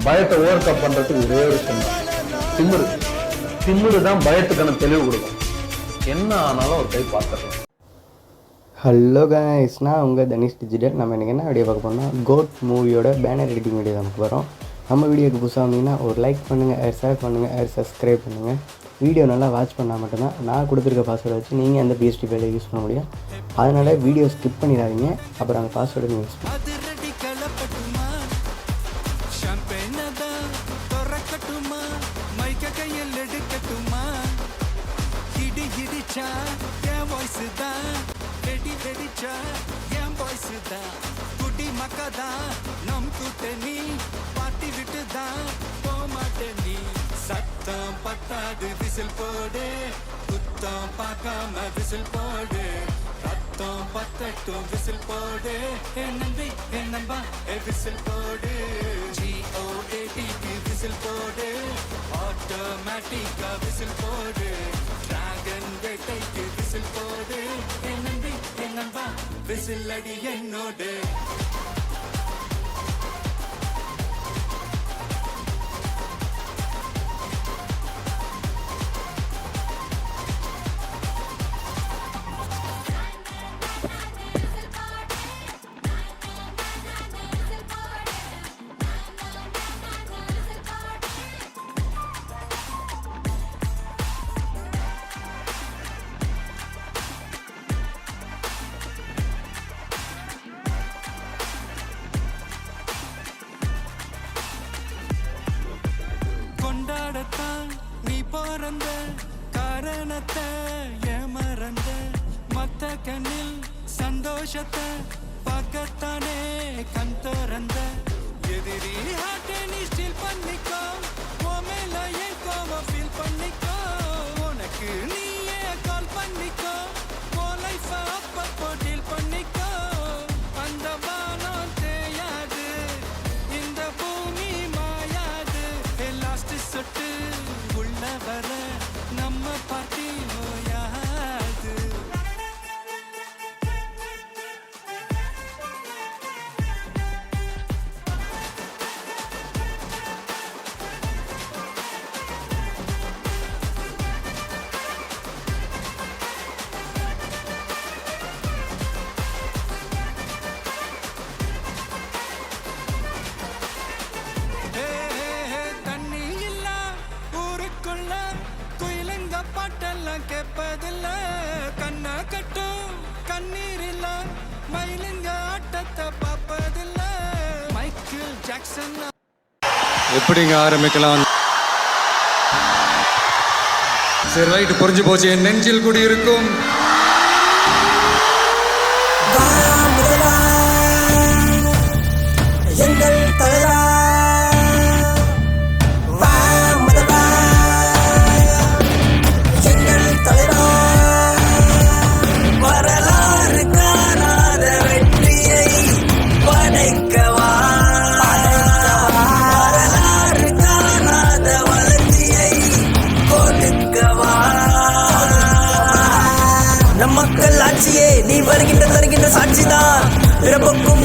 பயத்தை over come பண்றதுக்கு ஒரே ஒரு விஷயம் தான், திமிரு. திமிரு தான் பயத்துக்கான தெளிவு கொடுக்கும். என்ன ஆனாலும் ஒரு கை பார்த்துடலாம். ஹலோ கைஸ், நான் உங்கள் தனிஷ் டிஜிட்டல். நம்ம இன்றைக்கி என்ன வீடியோ பார்க்க போனால் கோட் மூவியோட பேனர் எடிட்டிங் வீடியோ நமக்கு வரும். நம்ம வீடியோக்கு புதுசாக வந்தீங்கன்னா ஒரு லைக் பண்ணுங்கள், ஷேர் பண்ணுங்கள், சப்ஸ்கிரைப் பண்ணுங்கள். வீடியோ நல்லா வாட்ச் பண்ணால் மட்டும்தான் நான் கொடுத்துருக்க பாஸ்வேர்டை வச்சு நீங்கள் அந்த பிஎஸ்டி பேல யூஸ் பண்ண முடியும். அதனால் வீடியோ ஸ்கிப் பண்ணிடாதீங்க, அப்புறம் அந்த பாஸ்வேர்டை நீங்கள் யூஸ் பண்ணுங்கள். சத்தம் பத்தாது விசில் போடு, குத்தம் பார்க்காம விசில் போடு, ரத்தம் பத்தட்டும் விசில் போடு, நம்பி நம்பா விசில் போடு, GOATக்கு விசில் போடு, ஆட்டோமேட்டிக்கா விசில் போடு, டிராகன் வேட்டைக்கு விசில் போடு, நம்பி நம்பா விசில் அடி என்னோடு. கொண்டாடத்தான் நீ பிறந்த காரணத்தை ஏமறந்த, மத்த கண்ணில் சந்தோஷத்தை பார்க்கத்தானே கண் திறந்த, எதிரி ஹார்ட்டை நீ ஸ்டீல் பண்ணிக்கோ, மேல என் கோவம் ஃபீல் பண்ணிக்கோ, உனக்கு நீயே கால் பண்ணிக்கோ, உன் லைஃப் அப்பப்போ டீல் பண்ணிக்கோ, அந்த வானம் தேயாது, இந்த பூமி மாயாது, லாஸ்ட் சொட்டு உள்ள வர நம்ம பார்ட்டி ஓயாது. தண்ணி இல்ல ஊருக்குள்ள குயிலங்க பாட்டெல்லாம் கேட்பதில்ல, கண்ண கட்டும் கண்ணீர் இல்ல மயிலுங்க ஆட்டத்தை பார்ப்பதில்ல, மைக்கேல் ஜாக்சன். எப்படிங்க ஆரம்பிக்கலாம்? சரி, ரைட்டு, புரிஞ்சு போச்சு. என் நெஞ்சில் கூடி இருக்கும் மக்கள் ஆட்சியே, நீ வருகின்ற தருகின்ற சாட்சிதான், பிறப்புக்கும்